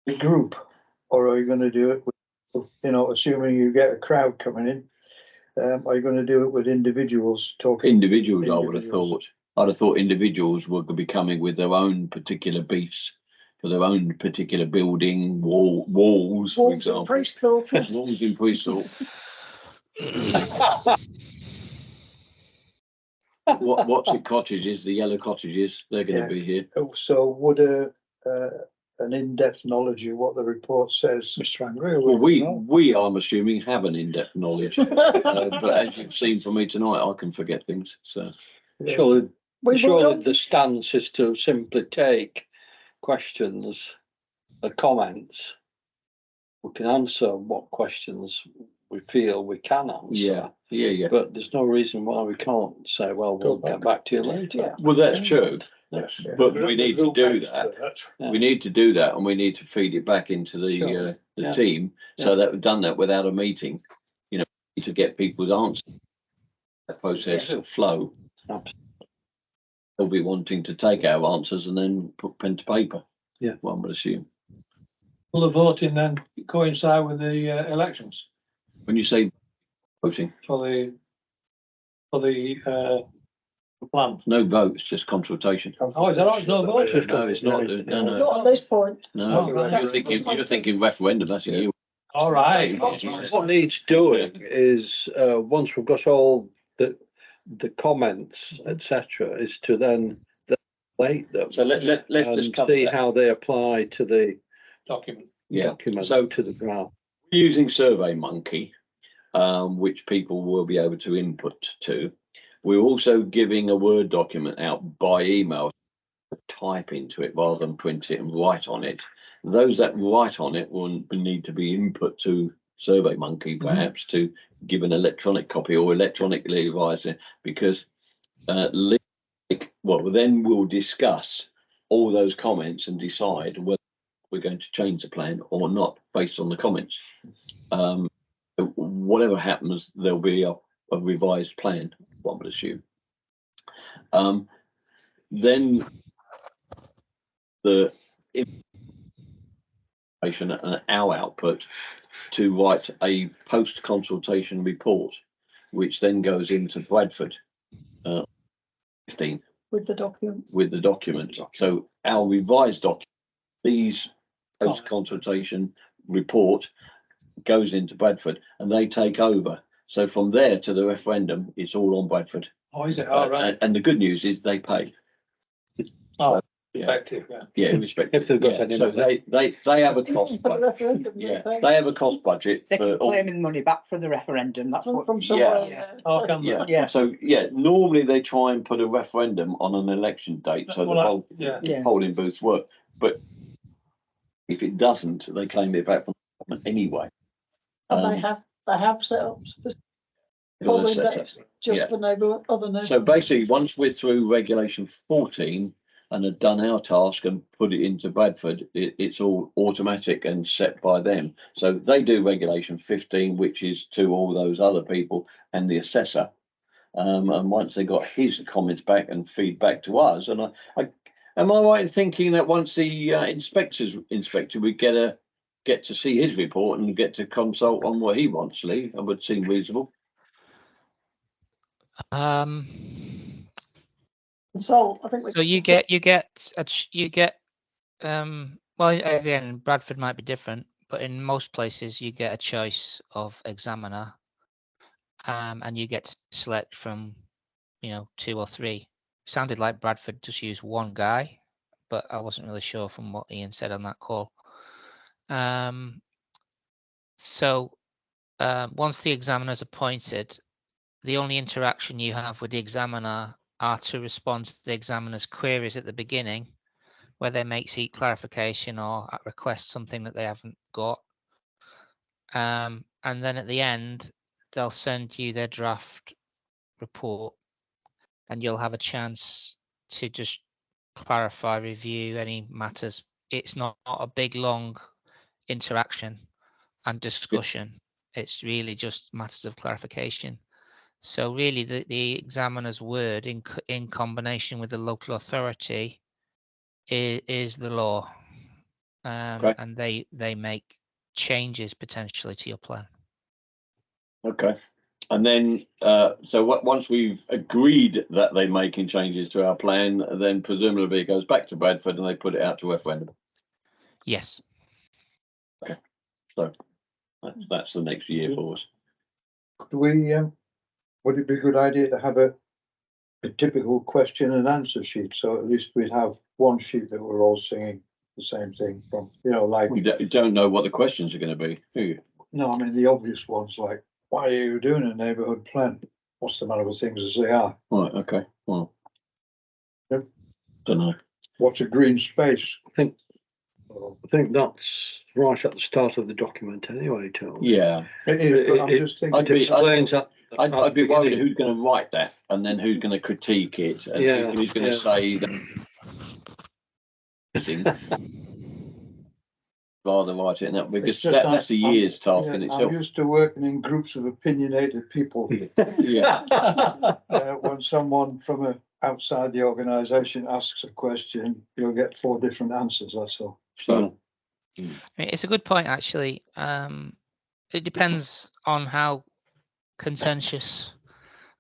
The group, or are you gonna do it with, assuming you get a crowd coming in? Are you gonna do it with individuals talking? Individuals, I would have Individuals. thought. I'd have thought individuals would be coming with their own particular beefs for their own particular building, walls, for Wolves example. and priest quarters. Walls in Bristol. What's it cottages, the yellow cottages, they're gonna Yeah. be here. So would an in-depth knowledge of what the report says? Mr. Angry, Well, we, I'm assuming, have an in-depth knowledge, but as you've seen from me tonight, I can forget things, so. Surely, We surely will, the stance is to simply take questions and comments. We can answer what questions we feel we can answer. Yeah. But there's no reason why we can't say, well, we'll get back to you later. Yeah. Well, that's true, Yes. but we need to do that. Yeah. We need to do that, and we need to feed it back into the Sure. the Yeah. team, so that we've done that without a meeting. To get people's answers, that process will flow. They'll be wanting to take our answers and then put pen to paper. Yeah. One would assume. Will the voting then coincide with the elections When you say voting, for the plan? no votes, just consultation. Oh, is that right? No vote? No, it's not. No. not at this point. No, Oh, right. you're thinking referendum. That's you. All right. What needs doing is, once we've got all the comments, etc., is to then relate them. So let's and just cover see that. how they apply to the Document. document, So to the draft. we're using SurveyMonkey, which people will be able to input to. We're also giving a Word document out by email, type into it rather than print it and write on it. Those that write on it will need to be input to SurveyMonkey, perhaps to give an electronic copy or electronically revise it, because then we'll discuss all those comments and decide whether we're going to change the plan or not based on the comments. Whatever happens, there'll be a revised plan, one would assume. Then the information and our output to write a post-consultation report, which then goes into Bradford 15 With the documents. with the document. So our revised document, these post-consultation report goes into Bradford and they take over. So from there to the referendum, it's all on Bradford. Oh, is it? All right. And the good news is they pay. Oh, Yeah, effective, yeah. yeah, irrespective. If they've got Yeah, any so money. they have a cost For the budget. referendum, Yeah, they they have a cost budget They for can all. claim money back from the referendum, that's what. from somewhere. Yeah. Oh, can Yeah, Yeah. so normally they try and put a referendum on an election date, so Well, the Yeah. polling booths work. But if it doesn't, they claim it back from the government anyway. And they have set up specific Got a polling setup. dates just Yeah. for neighbourhood, other neighbourhoods. So basically, once we're through regulation 14 and have done our task and put it into Bradford, it's all automatic and set by them. So they do regulation 15, which is to all those other people and the assessor. And once they got his comments back and feedback to us, and I am I right in thinking that once the inspector, we get to see his report and get to consult on what he wants, Lee? That would seem reasonable. So I think So you get well, again, Bradford might be different, but in most places you get a choice of examiner, and you get to select from 2 or 3. Sounded like Bradford just used one guy, but I wasn't really sure from what Ian said on that call. So once the examiner's appointed, the only interaction you have with the examiner are to respond to the examiner's queries at the beginning, where they may seek clarification or request something that they haven't got. And then at the end, they'll send you their draft report, and you'll have a chance to just clarify, review any matters. It's not a big, long interaction and discussion. It's really just matters of clarification. So really, the examiner's word in combination with the local authority is the law, Okay. and they make changes potentially to your plan. Okay. And then, once we've agreed that they're making changes to our plan, then presumably it goes back to Bradford and they put it out to referendum. Yes. So that's the next year for us. Could we, would it be a good idea to have a typical question and answer sheet? So at least we'd have one sheet that we're all singing the same thing from, like. You don't know what the questions are going to be, do you? No, I mean, the obvious ones like, why are you doing a neighbourhood plan? What's the matter with things as they are? Right, okay. Well, Yep. Don't know. What's a green space? I think that's right at the start of the document anyway, Tony. Yeah. It is, but I'm just thinking. I'd be- Explains that. I'd be worried who's going to write that and then who's going to critique it and Yeah, who's going to say that rather write it now, because It's just that's a year's task yeah, in I'm itself. used to working in groups of opinionated people. Yeah. When someone from outside the organisation asks a question, you'll get 4 different answers, that's all. So I mean, it's a good point, actually. It depends on how contentious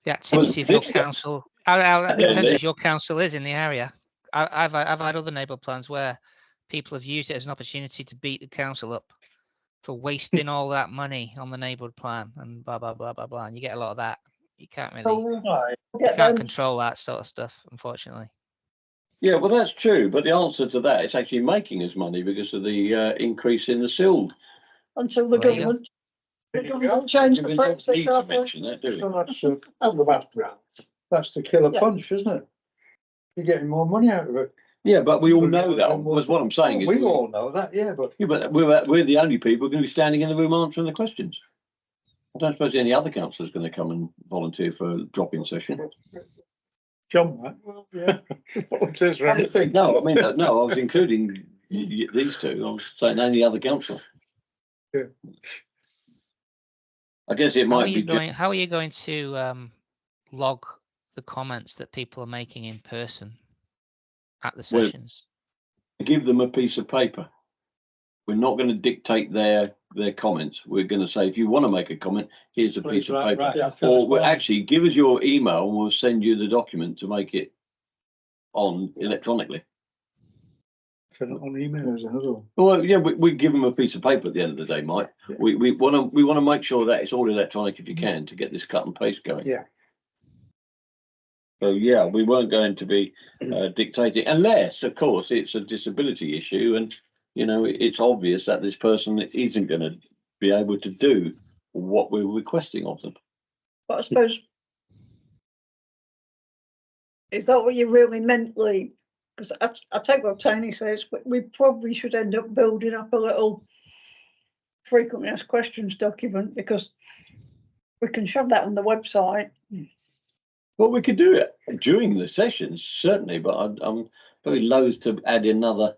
the activity of your council, how contentious your council is in the area. I've had other neighbourhood plans where people have used it as an opportunity to beat the council up for wasting all that money on the neighbourhood plan and blah blah blah blah blah. And you get a lot of that. You can't really control that sort of stuff, unfortunately. yeah, well, that's true. But the answer to that is actually making us money because of the increase in the SILD. Until the There you go. government change the We don't process. need to halfway. mention that, do we? So And that's the killer Yeah. punch, isn't it? You're getting more money out of it. Yeah, but we all know that. Was what I'm saying is We all know that, yeah, but yeah, but we're the only people going to be standing in the room answering the questions. I don't suppose any other councillor is going to come and volunteer for a drop-in session. John, right? Well, yeah. What's his No, I mean, no, I was including these two. I was saying any other councillor. Yeah. I guess it might be. How are you going to log the comments that people are making in person at the sessions? Give them a piece of paper. We're not going to dictate their comments. We're going to say, if you want to make a comment, here's a piece of paper. Right, yeah. Or we'll actually give us your email and we'll send you the document to make it on electronically. On email, there's another one. Well, yeah, we give them a piece of paper at the end of the day, Mike. Yeah. We want to make sure that it's all electronic if you can to get this cut and paste going. Yeah. So yeah, we weren't going to be dictating, unless, of course, it's a disability issue, and it's obvious that this person isn't going to be able to do what we're requesting of them. But I suppose, is that what you really meant, Lee? Because I take what Tony says, but we probably should end up building up a little frequently asked questions document, because we can shove that on the website. Well, we could do it during the sessions, certainly, but I'm very loath to add another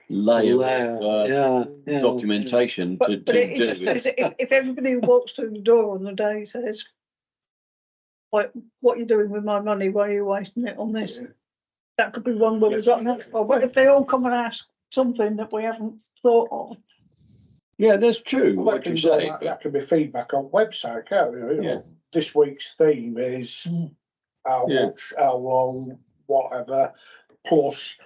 layer of documentation But to do it. if everybody who walks through the door on the day says, like, what are you doing with my money? Why are you wasting it on this? Yeah. That could be one where we've got an extra. But if they all come and ask something that we haven't thought of. Yeah, that's true. Well, What you say. that can be feedback on website, can't it? You know, Yeah. This week's theme is how much, how long, whatever, plus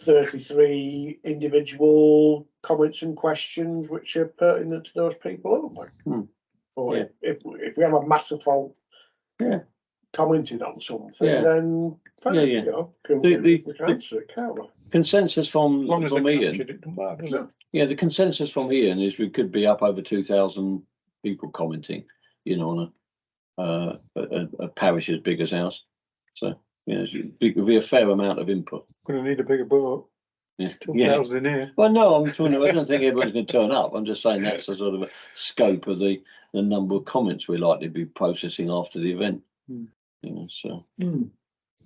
33 individual comments and questions which are pertinent to those people only. Or Yeah. if we have a massive fault commenting on something, then fine, we can answer it, can't we? Consensus from As long as Ian. it doesn't matter, does it? Yeah, the consensus from Ian is we could be up over 2,000 people commenting, on a parish as big as ours. So, it would be a fair amount of input. Gonna need a bigger boat. Yeah. 2,000 here. Well, no, I don't think everybody's going to turn up. I'm just saying that's the sort of a scope of the number of comments we're likely to be processing after the event. Hmm. You know, so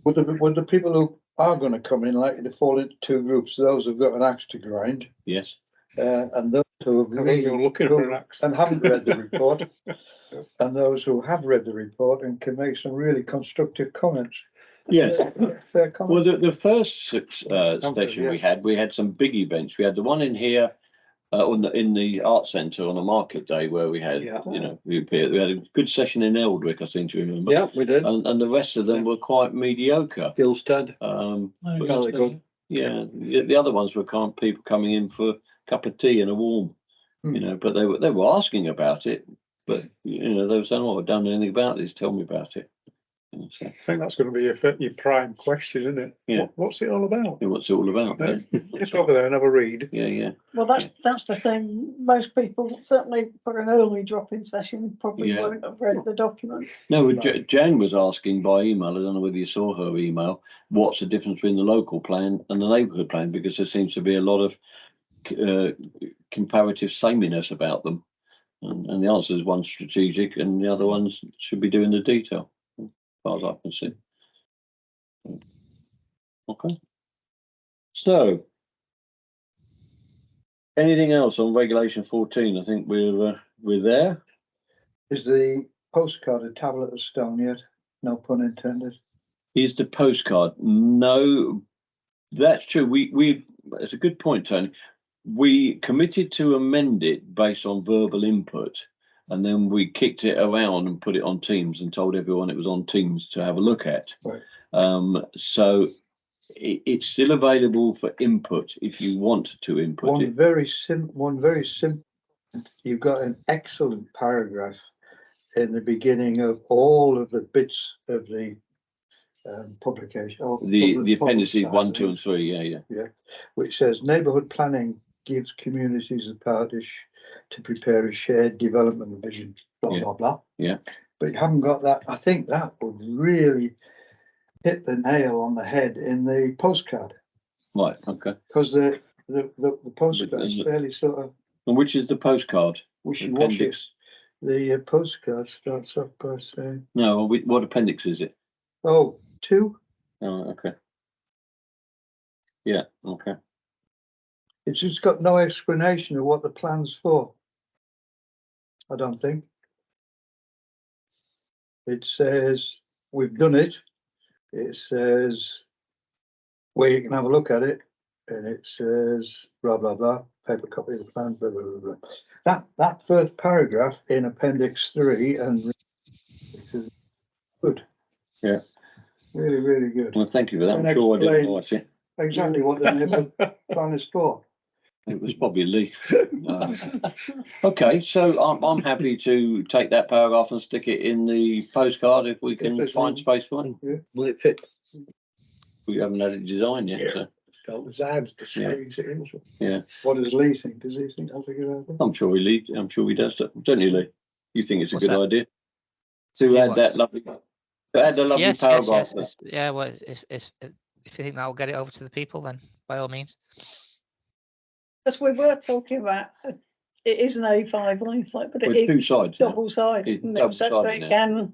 Would the people who are going to come in likely to fall into two groups? Those who've got an axe to grind, yes, and those who have really looking for an axe. and haven't read the report, and those who have read the report and can make some really constructive comments. yes. Fair comment. Well, the first session yes. we had some big events. We had the one in here in the art centre on a market day where we had, Yeah. you know, we had a good session in Eldwick, I seem to remember. Yeah, we did. And the rest of them were quite mediocre. Gilstead. But, yeah, the other ones were people coming in for a cup of tea and a warm, you know, but they were asking about it. But you know, they were saying, "Oh, I've done anything about this. Tell me about it." And so, I think that's going to be your prime question, isn't it? Yeah. What's it all about? yeah, what's it all about? Yeah. Get over there and have a read. Yeah. Well, that's the thing. Most people, certainly for an early drop-in session, probably Yeah. won't have read the document. No, Jan was asking by email. I don't know whether you saw her email. What's the difference between the local plan and the neighbourhood plan? Because there seems to be a lot of comparative sameness about them. And the answer is one's strategic and the other ones should be doing the detail, as far as I can see. Okay. So, anything else on regulation 14? I think we're there. Is the postcard a tablet of stone yet? No pun intended. Is the postcard? No, that's true. It's a good point, Tony. We committed to amend it based on verbal input, and then we kicked it around and put it on Teams and told everyone it was on Teams to have a look at. Right. So it's still available for input if you want to input One it. very simple. You've got an excellent paragraph in the beginning of all of the bits of the publication. The appendices 1, 2, and 3. Yeah. Which says neighbourhood planning gives communities the power to prepare a shared development vision. Blah blah blah. Yeah. But you haven't got that. I think that would really hit the nail on the head in the postcard. Right. Okay. Because the postcard is fairly sort of. And which is the postcard? Wishy-washy. The postcard starts off by saying. No. What appendix is it? 2. Oh, okay. Yeah. Okay. It's just got no explanation of what the plan's for. I don't think. It says we've done it. It says where you can have a look at it, and it says blah blah blah. Paper copy of the plan. Blah blah blah. Blah. That first paragraph in Appendix 3 and good. Yeah. Really, really good. Well, thank you for that. And I'm sure I didn't explain- watch it. Exactly what the neighbourhood plan is for. It was probably Lee. Okay, so I'm happy to take that paragraph and stick it in the postcard if we can there's find room. space for it. Will it fit? We haven't had it designed yet, so Felt the Zibs to squeeze it in. yeah. What does Lee think? Does he think that's a good idea? I'm sure he does, don't you, Lee? You think it's a What's good that? idea Do to add what? that lovely, Yes, paragraph? yeah. Well, if you think that will get it over to the people, then by all means. As we were talking about, it is an A5 leaflet, but it With is two sides. now. double sided, It's isn't it? So double-sided it now. can.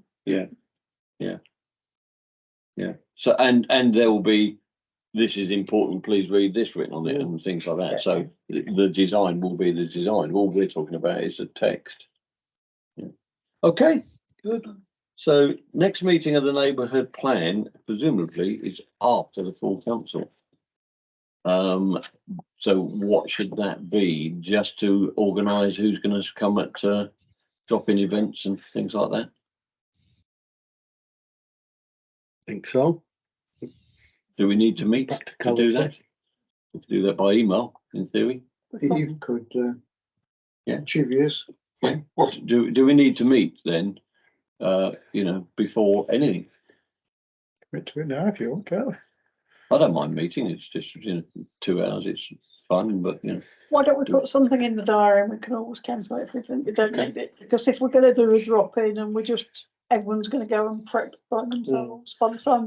Yeah. So and there will be, this is important, please read this written on it and things like that. So the design will be the design. All we're talking about is the text. Yeah. Okay, good. So next meeting of the neighbourhood plan presumably is after the full council. So what should that be? Just to organise who's going to come at drop-in events and things like that? Think so. Do we need to meet to do that? We could do that by email, in theory. You could, Yeah. Chivius. Yeah. Do we need to meet then? Before anything? Commit to it now if you want, can't we? I don't mind meeting. It's just 2 hours. It's fun, but Why don't we put something in the diary and we can always cancel it if we think we don't need it? Because if we're going to do a drop in and everyone's going to go and prep by themselves by the time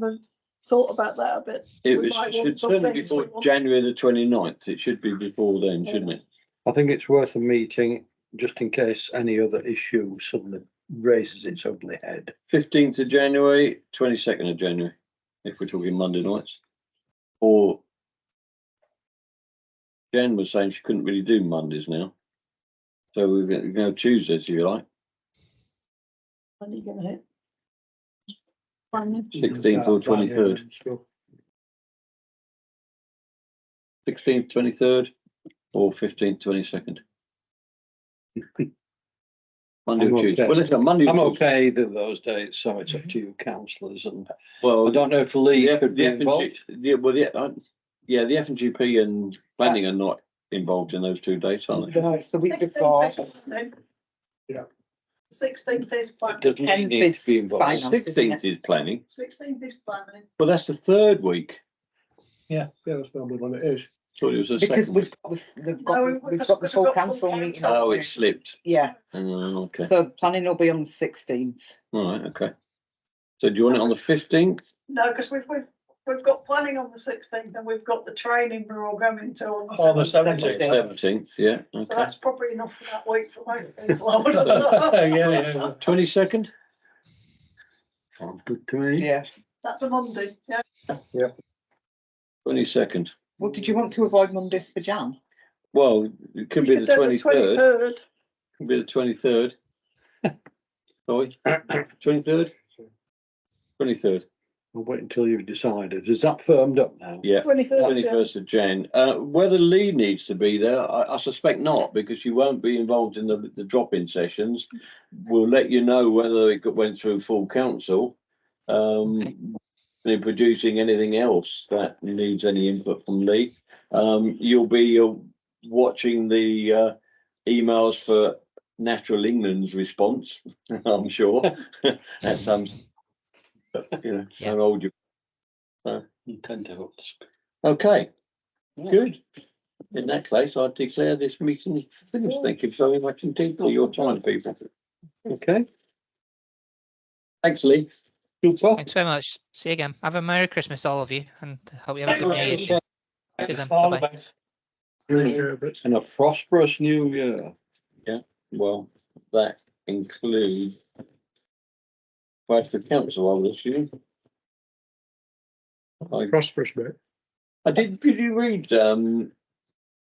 thought about that a bit. It We was, might want should some certainly be things we before want. January the 29th. It should be before then, shouldn't it? I think it's worth a meeting just in case any other issue suddenly raises its ugly head. 15th of January, 22nd of January, if we're talking Monday nights. Or Jen was saying she couldn't really do Mondays now. So we're going to go Tuesdays, if you like, When are you gonna hit? 16th or 23rd. 16th, 23rd, or 15th, 22nd. Monday I'm or Tuesday. okay. Well, listen, Monday. I'm or Tuesday. okay either of those dates, so it's up to you councillors, and Well, I don't know if Lee the, could the be F and involved. G, yeah, well, yeah, the F and GP and planning are not involved in those 2 dates, are they? No, it's the week before. Yeah. 16th is planning. Doesn't Lee 10th need to is be involved? finance, isn't 16th is planning. 16th is planning. Well, that's the 3rd week. Yeah, that's normally when it is. Thought it was the Because 2nd. we've got, we've got the full council meeting. Oh, it slipped. Yeah, Okay. so planning will be on the 16th. All right. Okay. So do you want it on the 15th? No, because we've got planning on the 16th and we've got the training we're all going to on the Oh, the 17th. 17th. 17th. Yeah. So Okay. that's probably enough for that week for most people. I would have thought. Yeah. 22nd. Sounds good to me. Yeah. That's a Monday, yeah. 22nd. Well, did you want to avoid Mondays for Jan? Well, it could We be could the do 23rd. 23rd. Could be the 23rd. Sorry. 23rd. 23rd. I'll wait until you've decided. Is that firmed up now? Yeah. 23rd, yeah. 21st of Jan. Whether Lee needs to be there, I suspect not, because she won't be involved in the drop-in sessions. We'll let you know whether it went through full council. In producing anything else that needs any input from Lee. You'll be watching the emails for Natural England's response, I'm sure. At some, Yeah. how old you. Intend to ask. Okay, good. In that case, I declare this meeting finished. Thank you very much indeed for your time, people. Okay. Thanks, Lee. Super. Thanks very much. See you again. Have a Merry Christmas, all of you, and hope you have a good New Year. too. Cheers then. All the Bye-bye. best. And a prosperous new year. Well, that includes quite the council, I would assume. Prosperous bit. Did you read